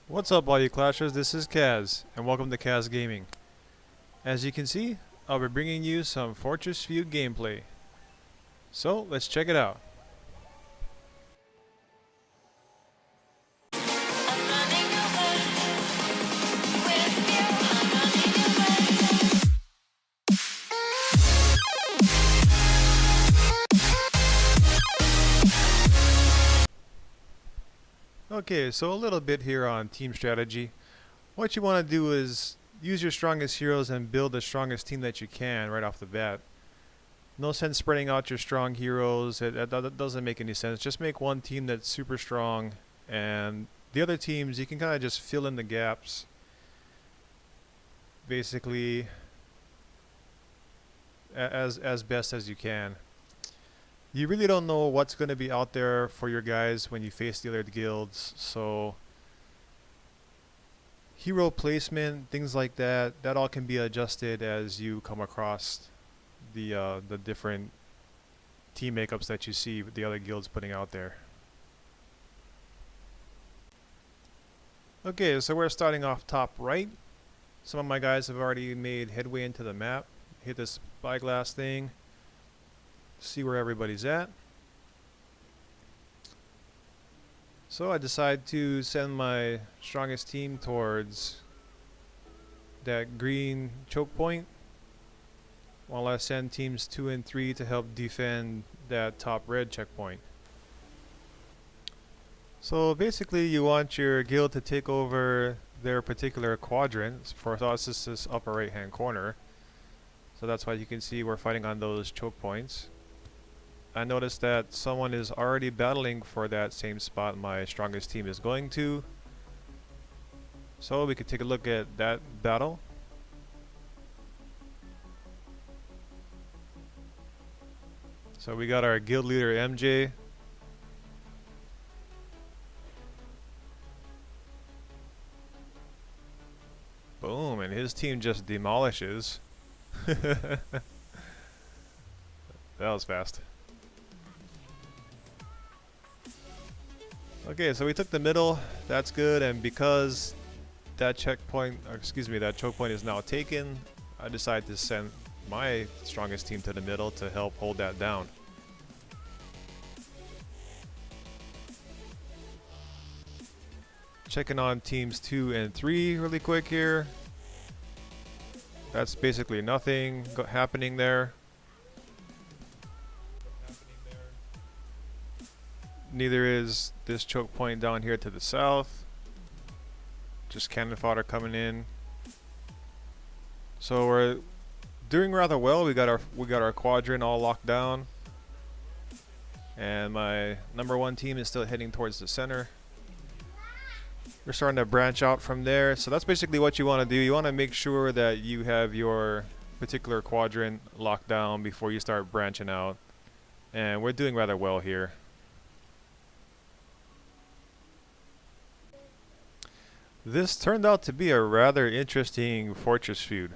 What's up all you Clashers, this is Kaz, and welcome to Kaz Gaming. As you can see, I'll be bringing you some Fortress Feud gameplay. So, let's check it out. Okay, so a little bit here on team strategy. What you want to do is use your strongest heroes and build the strongest team that you can right off the bat. No sense spreading out your strong heroes, that doesn't make any sense. Just make one team that's super strong, and the other teams you can kind of just fill in the gaps basically as best as you can. You really don't know what's going to be out there for your guys when you face the other guilds, so hero placement, things like that, that all can be adjusted as you come across the different team makeups that you see the other guilds putting out there. Okay, so we're starting off top right. Some of my guys have already made headway into the map. Hit this spyglass thing. See where everybody's at. So I decide to send my strongest team towards that green choke point, while I send teams 2 and 3 to help defend that top red checkpoint. So basically you want your guild to take over their particular quadrant. For us it's this upper right hand corner. So that's why you can see we're fighting on those choke points. I noticed that someone is already battling for that same spot my strongest team is going to. So we could take a look at that battle. So we got our guild leader MJ. Boom, and his team just demolishes. That was fast. Okay, so we took the middle, that's good, and because that checkpoint, or excuse me, that choke point is now taken, I decided to send my strongest team to the middle to help hold that down. Checking on teams 2 and 3 really quick here. That's basically nothing happening there. Neither is this choke point down here to the south. Just cannon fodder coming in. So we're doing rather well. We got our quadrant all locked down, and my number 1 team is still heading towards the center. We're starting to branch out from there. So that's basically what you want to do. You want to make sure that you have your particular quadrant locked down before you start branching out, and we're doing rather well here. This turned out to be a rather interesting Fortress feud.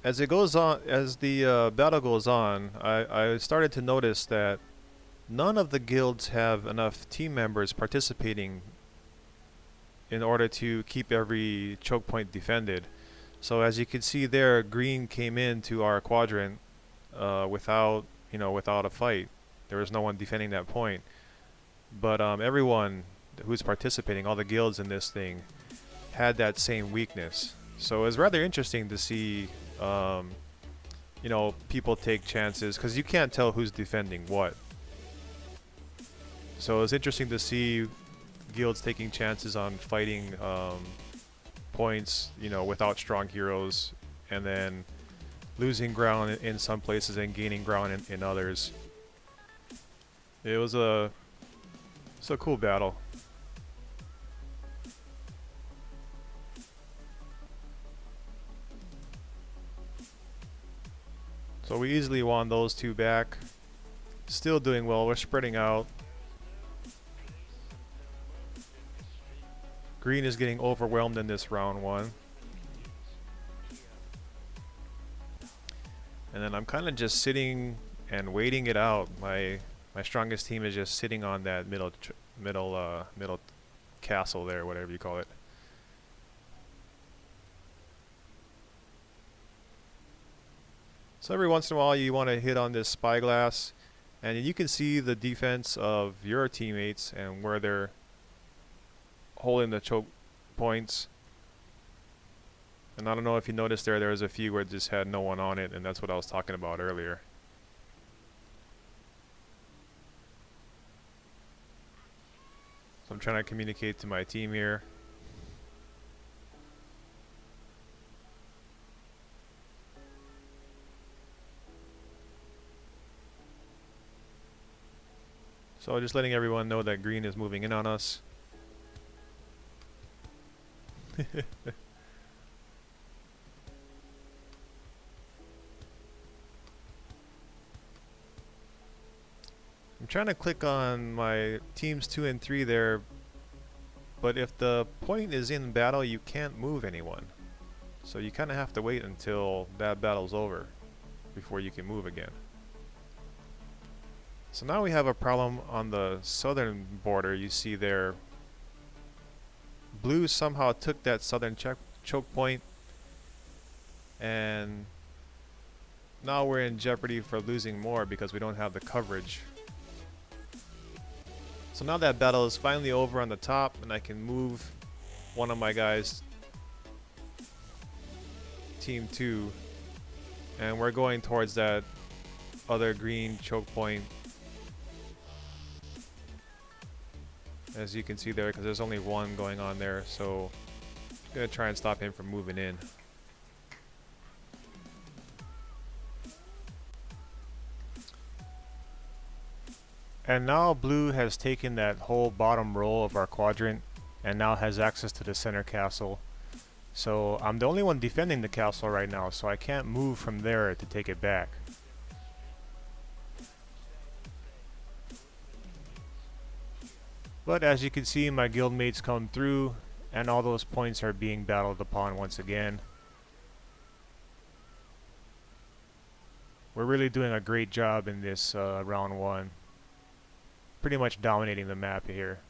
As it goes on, as the battle goes on, I started to notice that none of the guilds have enough team members participating in order to keep every choke point defended. So as you can see there, green came into our quadrant without a fight. There was no one defending that point. But everyone who's participating, all the guilds in this thing, had that same weakness. So it was rather interesting to see people take chances, because you can't tell who's defending what. So it was interesting to see guilds taking chances on fighting points, without strong heroes, and then losing ground in some places and gaining ground in others. It was a cool battle. So we easily won those 2 back. Still doing well. We're spreading out. Green is getting overwhelmed in this round 1. And then I'm kind of just sitting and waiting it out. My My strongest team is just sitting on that middle castle there, whatever you call it. So every once in a while you want to hit on this spyglass, and you can see the defense of your teammates and where they're holding the choke points. And I don't know if you noticed there was a few where it just had no one on it, and that's what I was talking about earlier. So I'm trying to communicate to my team here. So just letting everyone know that green is moving in on us. I'm trying to click on my teams 2 and 3 there, but if the point is in battle, you can't move anyone. So you kind of have to wait until that battle's over before you can move again. So now we have a problem on the southern border. You see there, blue somehow took that southern choke point, and now we're in jeopardy for losing more because we don't have the coverage. So now that battle is finally over on the top, and I can move one of my guys, team 2, and we're going towards that other green choke point, as you can see there, because there's only one going on there. So I'm gonna try and stop him from moving in. And now blue has taken that whole bottom row of our quadrant and now has access to the center castle. So I'm the only one defending the castle right now, so I can't move from there to take it back. But as you can see, my guildmates come through and all those points are being battled upon once again. We're really doing a great job in this round 1. Pretty much dominating the map here.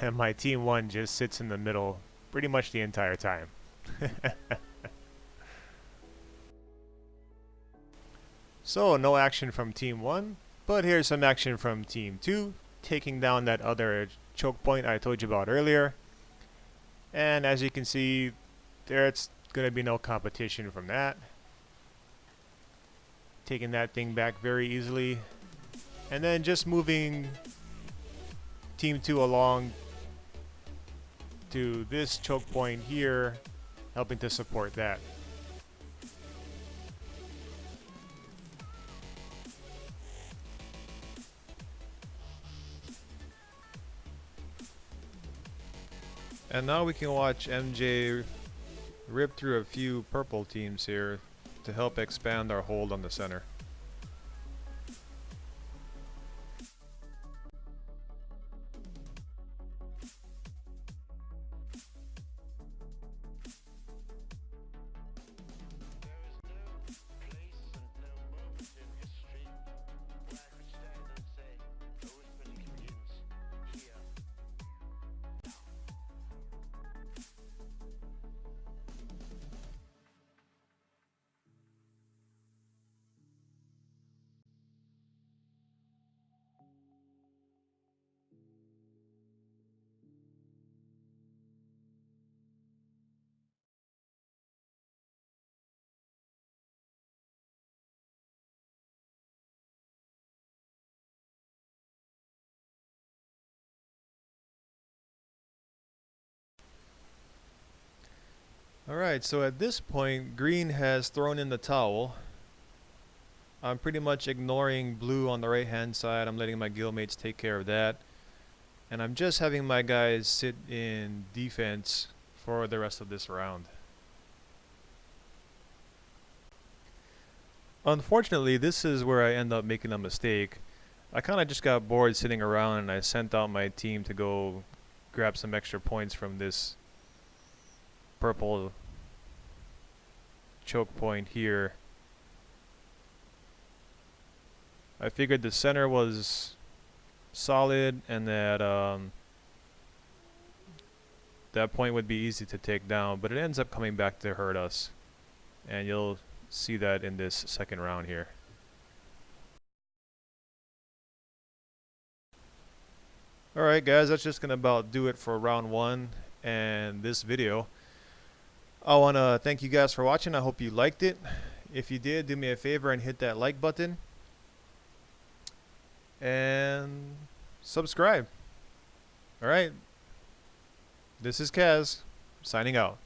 And my team 1 just sits in the middle pretty much the entire time. So no action from team 1, but here's some action from team 2, taking down that other choke point I told you about earlier. And as you can see, there's gonna be no competition from that. Taking that thing back very easily, and then just moving team 2 along to this choke point here, helping to support that. And now we can watch MJ rip through a few purple teams here to help expand our hold on the center. Alright, so at this point, green has thrown in the towel. I'm pretty much ignoring blue on the right hand side. I'm letting my guildmates take care of that. And I'm just having my guys sit in defense for the rest of this round. Unfortunately, this is where I end up making a mistake. I kind of just got bored sitting around and I sent out my team to go grab some extra points from this purple choke point here. I figured the center was solid and that that point would be easy to take down, but it ends up coming back to hurt us. And you'll see that in this second round here. Alright guys, that's just gonna about do it for round 1 and this video. I wanna thank you guys for watching. I hope you liked it. If you did, do me a favor and hit that like button. And subscribe. Alright. This is Kaz, signing out.